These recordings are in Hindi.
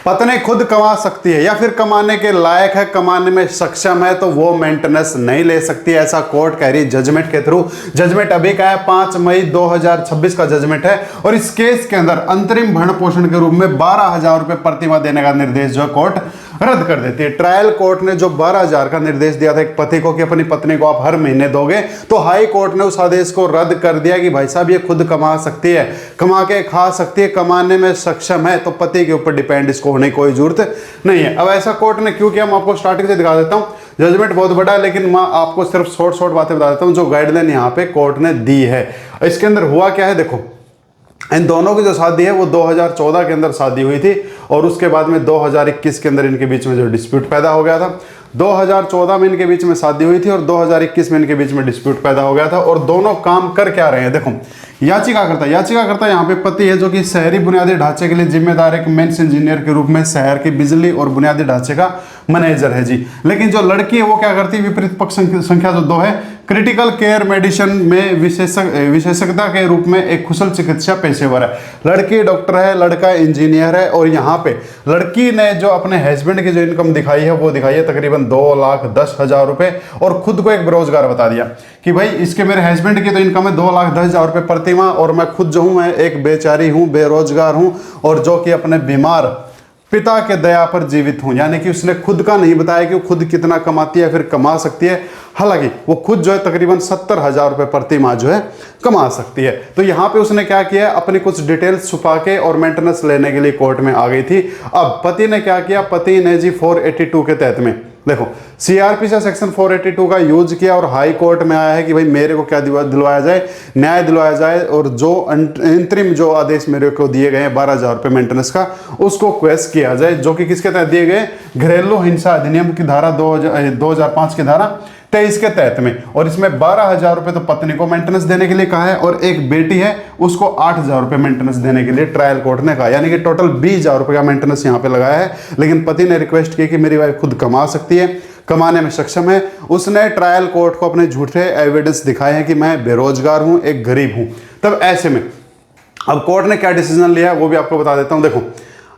पत्नी खुद कमा सकती है या फिर कमाने के लायक है, कमाने में सक्षम है, तो वो मेंटेनेंस नहीं ले सकती, ऐसा कोर्ट कह रही है जजमेंट के थ्रू। जजमेंट अभी का है 5 मई 2026 का जजमेंट है और इस केस के अंदर अंतरिम भरण पोषण के रूप में 12,000 रुपए प्रति माह देने का निर्देश जो कोर्ट रद्द कर देती है। ट्रायल कोर्ट ने जो 12,000 का निर्देश दिया था एक पति को कि अपनी पत्नी को आप हर महीने दोगे, तो हाई कोर्ट ने उस आदेश को रद्द कर दिया कि भाई साहब ये खुद कमा सकती है, कमा के खा सकती है, कमाने में सक्षम है, तो पति के ऊपर डिपेंड इसको होने की कोई जरूरत नहीं है। अब ऐसा कोर्ट ने क्यों किया, मैं आपको स्टार्टिंग से दिखा देता हूं। जजमेंट बहुत बड़ा है लेकिन मैं आपको सिर्फ शॉर्ट बातें बता देता हूं जो गाइडलाइन यहाँ पे कोर्ट ने दी है। इसके अंदर हुआ क्या है, देखो इन दोनों की जो शादी है वो 2014 के अंदर शादी हुई थी और उसके बाद में 2021 के अंदर इनके बीच में जो डिस्प्यूट पैदा हो गया था। 2014 में इनके बीच में शादी हुई थी और 2021 में इनके बीच में डिस्प्यूट पैदा हो गया था। और दोनों काम कर क्या रहे हैं, देखो याचिकाकर्ता यहाँ पे पति है जो कि शहरी बुनियादी ढांचे के लिए जिम्मेदार एक मेंस इंजीनियर के रूप में शहर की बिजली और बुनियादी ढांचे का मैनेजर है जी। लेकिन जो लड़की है वो क्या करती है, विपरीत पक्ष संख्या जो 2 है, क्रिटिकल केयर मेडिसिन में विशेषज्ञता के रूप में एक कुशल चिकित्सा पेशेवर है। लड़की डॉक्टर है, लड़का इंजीनियर है। और यहाँ पे लड़की ने जो अपने हस्बैंड की जो इनकम दिखाई है वो दिखाई है तकरीबन 2,10,000 रुपए और खुद को एक बेरोजगार बता दिया कि भाई इसके मेरे हस्बैंड की तो इनकम है 2,10,000 रुपए प्रति माह और मैं खुद जो हूँ मैं एक बेचारी हूँ, बेरोजगार हूँ और जो कि अपने बीमार पिता के दया पर जीवित हूं। यानी कि उसने खुद का नहीं बताया कि वो खुद कितना कमाती है, फिर कमा सकती है। हालांकि वो खुद जो है तकरीबन 70,000 रुपए प्रति माह जो है कमा सकती है। तो यहाँ पे उसने क्या किया, अपनी कुछ डिटेल्स छुपा के और मेंटेनेंस लेने के लिए कोर्ट में आ गई थी। अब पति ने क्या किया, पति ने जी 482 के तहत में देखो सीआरपी से सेक्शन 482 का यूज किया और हाई कोर्ट में आया है कि भाई मेरे को क्या दिलवाया जाए, न्याय दिलवाया जाए और जो अंतरिम जो आदेश मेरे को दिए गए हैं 12,000 रुपये मेंटेनेंस का, उसको क्वेश्चन किया जाए, जो कि किसके तहत दिए गए, घरेलू हिंसा अधिनियम की धारा 2005 की धारा 23 के तहत में। और इसमें 12,000 रुपये तो पत्नी को मेंटेनेंस देने के लिए कहा है और एक बेटी है उसको 8,000 रुपये मेंटेनेंस देने के लिए ट्रायल कोर्ट ने कहा, यानी कि टोटल 20,000 रुपये का मेंटेनेंस यहाँ पे लगाया है। लेकिन पति ने रिक्वेस्ट की कि मेरी वाइफ खुद कमा सकती है, कमाने में सक्षम है। उसने ट्रायल कोर्ट को अपने झूठे एविडेंस दिखाए हैं कि मैं बेरोजगार हूँ, एक गरीब हूँ। तब ऐसे में अब कोर्ट ने क्या डिसीजन लिया वो भी आपको बता देता हूँ। देखो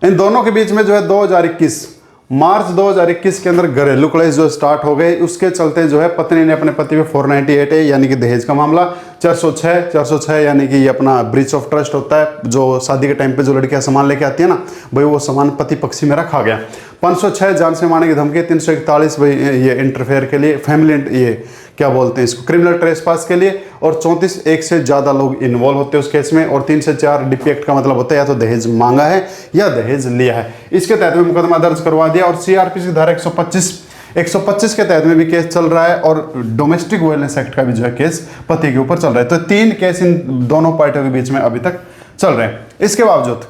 इन दोनों के बीच में जो है 2021 मार्च 2021 के अंदर घरेलू क्लेश जो स्टार्ट हो गए, उसके चलते जो है पत्नी ने अपने पति पे 498 है यानी कि दहेज का मामला, 406 यानी कि ये अपना ब्रीच ऑफ ट्रस्ट होता है, जो शादी के टाइम पे जो लड़कियां सामान लेके आती है ना भाई वो सामान पति पक्षी में रखा गया, 506 जान से मारने की धमकी, 341 भाई ये इंटरफेयर के लिए, फैमिली ये क्या बोलते हैं इसको, क्रिमिनल ट्रेसपास के लिए, और 34 एक से ज़्यादा लोग इन्वॉल्व होते हैं उस केस में, और 3 से 4 डिफेक्ट का मतलब होता है या तो दहेज मांगा है या दहेज लिया है। इसके तहत में मुकदमा दर्ज करवा दिया और सीआरपीसी धारा 125 के तहत में भी केस चल रहा है और डोमेस्टिक वायलेंस एक्ट का भी जो है केस पति के ऊपर चल रहा है। तो 3 केस इन दोनों पार्टियों के बीच में अभी तक चल रहे हैं। इसके बावजूद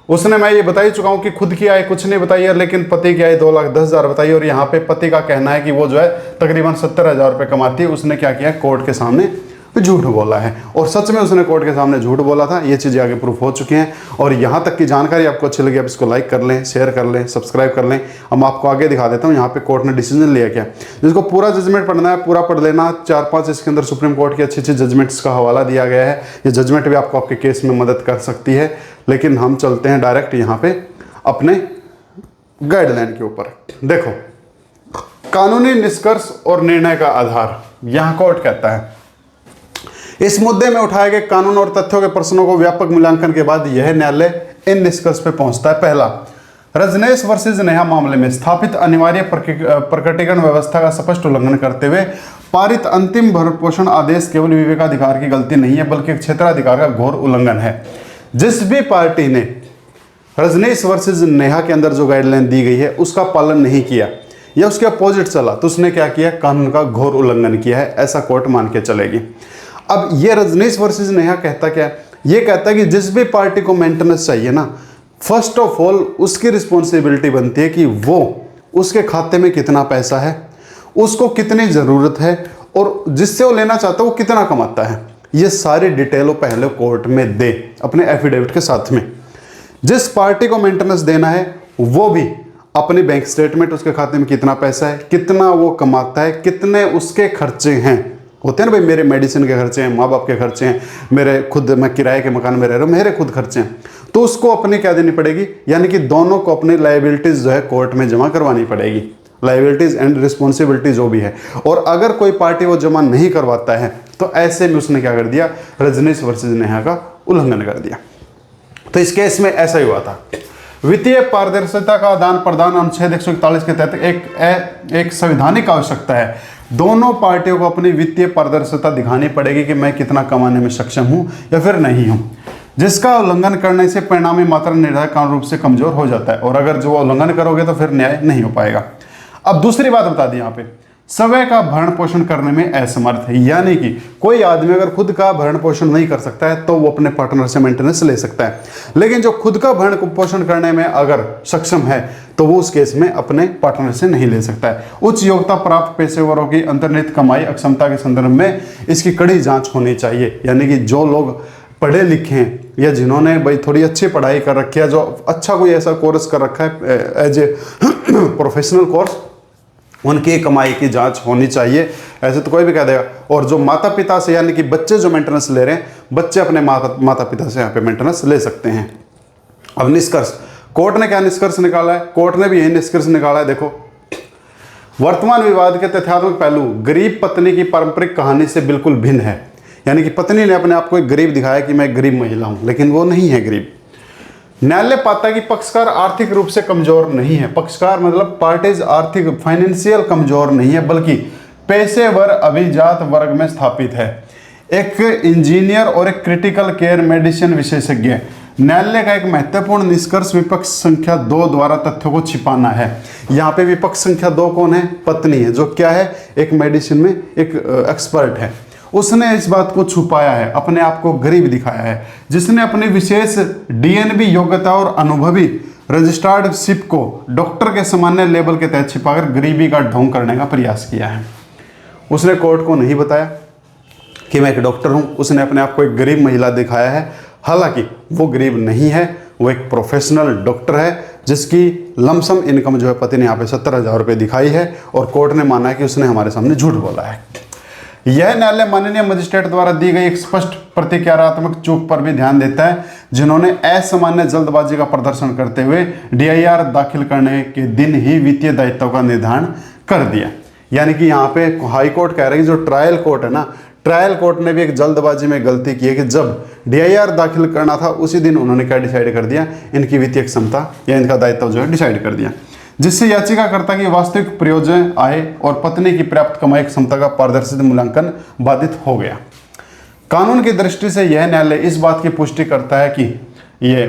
उसने, मैं ये बता ही चुका हूं कि खुद की आय कुछ नहीं बताई है, लेकिन पति की आय 2,10,000 बताई और यहाँ पे पति का कहना है कि वो जो है तकरीबन 70,000 रुपये कमाती है। उसने क्या किया, कोर्ट के सामने झूठ बोला है और सच में उसने कोर्ट के सामने झूठ बोला था। ये चीज़ें आगे प्रूफ हो चुकी हैं और यहाँ तक की जानकारी आपको अच्छी लगी आप इसको लाइक कर लें, शेयर कर लें, सब्सक्राइब कर लें। अब आपको आगे दिखा देता हूँ यहाँ पे कोर्ट ने डिसीजन लिया क्या, जिसको पूरा जजमेंट पढ़ना है पूरा पढ़ लेना। 4-5 इसके अंदर सुप्रीम कोर्ट की अच्छी जजमेंट्स का हवाला दिया गया है। ये जजमेंट भी आपको आपके केस में मदद कर सकती है। लेकिन हम चलते हैं डायरेक्ट यहाँ पे अपने गाइडलाइन के ऊपर। देखो कानूनी निष्कर्ष और निर्णय का आधार, यहाँ कोर्ट कहता है इस मुद्दे में उठाए गए कानून और तथ्यों के प्रश्नों को व्यापक मूल्यांकन के बाद यह न्यायालय इन निष्कर्ष पे पहुंचता है। पहला, रजनेश वर्सेस नेहा मामले में स्थापित अनिवार्य प्रकटीकरण व्यवस्था का स्पष्ट उल्लंघन करते हुए पारित अंतिम भरण पोषण आदेश केवल विवेकाधिकार की गलती नहीं है बल्कि क्षेत्राधिकार का घोर उल्लंघन है। जिस भी पार्टी ने रजनेश वर्सेस नेहा के अंदर जो गाइडलाइन दी गई है उसका पालन नहीं किया या उसके अपोजिट चला तो उसने क्या किया, कानून का घोर उल्लंघन किया है, ऐसा कोर्ट मान के चलेगी। अब ये रजनीश वर्सेस नेहा कहता क्या, ये कहता है कि जिस भी पार्टी को मेंटेनेंस चाहिए ना, फर्स्ट ऑफ ऑल उसकी रिस्पॉन्सिबिलिटी बनती है कि वो उसके खाते में कितना पैसा है, उसको कितनी ज़रूरत है और जिससे वो लेना चाहता है वो कितना कमाता है। ये सारी डिटेल वो पहले कोर्ट में दे अपने एफिडेविट के साथ में। जिस पार्टी को मेंटेनेंस देना है वो भी अपनी बैंक स्टेटमेंट, उसके खाते में कितना पैसा है, कितना वो कमाता है, कितने उसके खर्चे हैं। होते हैं ना भाई, मेरे मेडिसिन के खर्चे हैं, माँ बाप के खर्चे हैं, मेरे खुद मैं किराए के मकान में रह रहा हूँ, मेरे खुद खर्चे हैं। तो उसको अपनी क्या देनी पड़ेगी, यानी कि दोनों को अपनी लायबिलिटीज जो है कोर्ट में जमा करवानी पड़ेगी, लायबिलिटीज एंड रिस्पॉन्सिबिलिटी जो भी है। और अगर कोई पार्टी वो जमा नहीं करवाता है तो ऐसे में उसने क्या कर दिया, रजनीश वर्सेस नेहा का उल्लंघन कर दिया। तो इस केस में ऐसा ही हुआ था। वित्तीय पारदर्शिता का आदान प्रदान अनुच्छेद 141 के तहत एक संवैधानिक आवश्यकता है। दोनों पार्टियों को अपनी वित्तीय पारदर्शिता दिखानी पड़ेगी कि मैं कितना कमाने में सक्षम हूं या फिर नहीं हूं, जिसका उल्लंघन करने से परिणामी मात्रा निर्धारक कानून रूप से कमजोर हो जाता है। और अगर जो उल्लंघन करोगे तो फिर न्याय नहीं हो पाएगा। अब दूसरी बात बता दी यहाँ पे, स्वयं का भरण पोषण करने में असमर्थ है, यानी कि कोई आदमी अगर खुद का भरण पोषण नहीं कर सकता है तो वो अपने पार्टनर से मेंटेनेंस ले सकता है, लेकिन जो खुद का भरण पोषण करने में अगर सक्षम है तो वो उस केस में अपने पार्टनर से नहीं ले सकता है। उच्च योग्यता प्राप्त पेशेवरों की अंतर्निहित कमाई अक्षमता के संदर्भ में इसकी कड़ी जांच होनी चाहिए, यानी कि जो लोग पढ़े लिखे हैं या जिन्होंने भाई थोड़ी अच्छी पढ़ाई कर रखी है, जो अच्छा कोई ऐसा कोर्स कर रखा है एज ए प्रोफेशनल कोर्स, उनकी कमाई की जांच होनी चाहिए। ऐसे तो कोई भी कह देगा। और जो माता पिता से, यानी कि बच्चे जो मेंटेनेंस ले रहे हैं, बच्चे अपने माता पिता से यहाँ पे मेंटेनेंस ले सकते हैं। अब निष्कर्ष, कोर्ट ने क्या निष्कर्ष निकाला है? कोर्ट ने भी यही निष्कर्ष निकाला है। देखो, वर्तमान विवाद के तथ्यात्मक पहलू गरीब पत्नी की पारंपरिक कहानी से बिल्कुल भिन्न है, यानी कि पत्नी ने अपने आप को एक गरीब दिखाया कि मैं गरीब महिला हूं, लेकिन वो नहीं है गरीब। न्यायालय पाता है कि पक्षकार आर्थिक रूप से कमजोर नहीं है। पक्षकार मतलब पार्टीज आर्थिक फाइनेंशियल कमजोर नहीं है, बल्कि पेशेवर अभिजात वर्ग में स्थापित है। एक इंजीनियर और एक क्रिटिकल केयर मेडिसिन विशेषज्ञ। न्यायालय का एक महत्वपूर्ण निष्कर्ष विपक्ष संख्या 2 द्वारा तथ्यों को छिपाना है। यहाँ पे विपक्ष संख्या 2 कौन है? पत्नी है, जो क्या है, एक मेडिसिन में एक एक्सपर्ट है। उसने इस बात को छुपाया है, अपने आप को गरीब दिखाया है, जिसने अपनी विशेष डीएनबी योग्यता और अनुभवी रजिस्टर्डशिप को डॉक्टर के सामान्य लेबल के तहत छिपाकर गरीबी का ढोंग करने का प्रयास किया है। उसने कोर्ट को नहीं बताया कि मैं एक डॉक्टर हूं, उसने अपने आप को एक गरीब महिला दिखाया है। हालांकि वो गरीब नहीं है, वो एक प्रोफेशनल डॉक्टर है जिसकी लमसम इनकम जो है पति ने यहाँ पे 70,000 रुपये दिखाई है, और कोर्ट ने माना है कि उसने हमारे सामने झूठ बोला है। यह न्यायालय माननीय मजिस्ट्रेट द्वारा दी गई एक स्पष्ट प्रतिक्रियात्मक चूक पर भी ध्यान देता है, जिन्होंने असामान्य जल्दबाजी का प्रदर्शन करते हुए डीआईआर दाखिल करने के दिन ही वित्तीय दायित्व का निर्धारण कर दिया। यानी कि यहाँ पे हाई कोर्ट कह रही है, जो ट्रायल कोर्ट है ना, ट्रायल कोर्ट ने भी एक जल्दबाजी में गलती की है कि जब डीआईआर दाखिल करना था उसी दिन उन्होंने क्या डिसाइड कर दिया, इनकी वित्तीय क्षमता या इनका दायित्व जो है डिसाइड कर दिया, जिससे याचिकाकर्ता की वास्तविक प्रयोजन आय और पत्नी की पर्याप्त कमाई क्षमता का पारदर्शी मूल्यांकन बाधित हो गया। कानून की दृष्टि से यह न्यायालय इस बात की पुष्टि करता है कि ये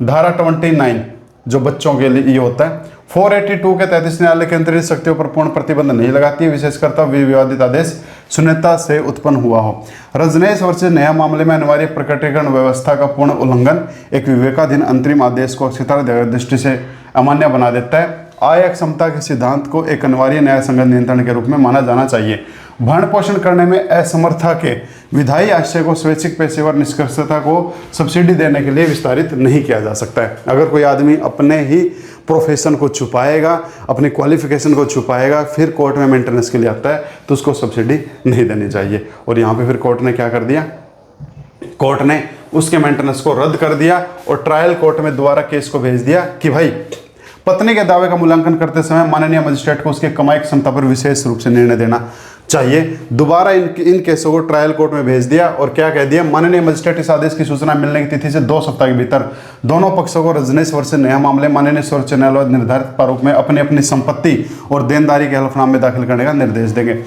धारा 29 जो बच्चों के लिए ये होता है 482 के तहत इस न्यायालय के अंतरिक्त शक्तियों पर पूर्ण प्रतिबंध नहीं लगाती है, विशेषकर तब विवादित आदेश शून्यता से उत्पन्न हुआ हो। रजनीश वर्सेस नेहा मामले में अनिवार्य प्रकटीकरण व्यवस्था का पूर्ण उल्लंघन एक विवेकाधीन अंतरिम आदेश को क्षेत्र दृष्टि से अमान्य बना देता है। आय क्षमता के सिद्धांत को एक अनिवार्य न्याय संगत नियंत्रण के रूप में माना जाना चाहिए। भरण पोषण करने में असमर्थता के विधायी आशय को स्वैच्छिक पेशेवर निष्कर्षता को सब्सिडी देने के लिए विस्तारित नहीं किया जा सकता है। अगर कोई आदमी अपने ही प्रोफेशन को छुपाएगा, अपनी क्वालिफिकेशन को छुपाएगा, फिर कोर्ट में मेंटेनेंस के लिए आता है तो उसको सब्सिडी नहीं देनी चाहिए। और यहाँ पे फिर कोर्ट ने क्या कर दिया, कोर्ट ने उसके मेंटेनेंस को रद्द कर दिया और ट्रायल कोर्ट में दोबारा केस को भेज दिया कि भाई पत्नी के दावे का मूल्यांकन करते समय माननीय मजिस्ट्रेट को उसके कमाई क्षमता पर विशेष रूप से निर्णय देना चाहिए। दोबारा इन केसों को ट्रायल कोर्ट में भेज दिया और क्या कह दिया, माननीय मजिस्ट्रेट इस आदेश की सूचना मिलने की तिथि से 2 सप्ताह के भीतर दोनों पक्षों को रजनीश वर्सेस नेहा मामले माननीय सर्वोच्च न्यायालय निर्धारित प्रारूप में अपनी अपनी संपत्ति और देनदारी के हलफनामे में दाखिल करने का निर्देश देंगे।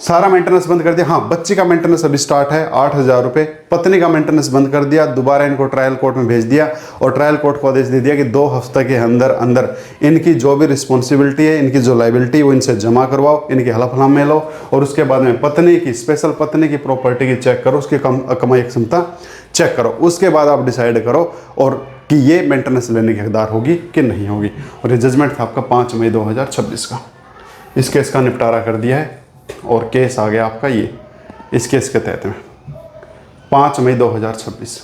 सारा मेंटेनेंस बंद कर दिया। हाँ, बच्ची का मेंटेनेंस अभी स्टार्ट है 8,000 रुपये, पत्नी का मेंटेनेंस बंद कर दिया, दोबारा इनको ट्रायल कोर्ट में भेज दिया और ट्रायल कोर्ट को आदेश दे दिया कि 2 हफ्ते के अंदर अंदर इनकी जो भी रिस्पॉन्सिबिलिटी है, इनकी जो लाइबिलिटी वो इनसे जमा करवाओ, इनके हलफनामे लो और उसके बाद में पत्नी की स्पेशल पत्नी की प्रॉपर्टी की चेक करो, उसकी कमाई क्षमता चेक करो, उसके बाद आप डिसाइड करो और कि ये मेंटेनेंस लेने की हकदार होगी कि नहीं होगी। और ये जजमेंट था आपका 5 मई 2026 का। इस केस का निपटारा कर दिया है और केस आ गया आपका ये इस केस के तहत में 5 मई 2026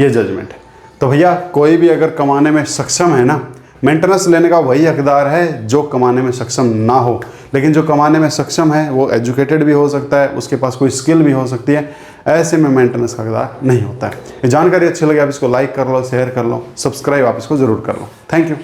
ये जजमेंट है। तो भैया कोई भी अगर कमाने में सक्षम है ना, मेंटेनेंस लेने का वही हकदार है जो कमाने में सक्षम ना हो, लेकिन जो कमाने में सक्षम है वो एजुकेटेड भी हो सकता है, उसके पास कोई स्किल भी हो सकती है, ऐसे में मेंटेनेंस का हकदार नहीं होता है। ये जानकारी अच्छी लगी आप इसको लाइक कर लो, शेयर कर लो, सब्सक्राइब आप इसको जरूर कर लो। Thank you.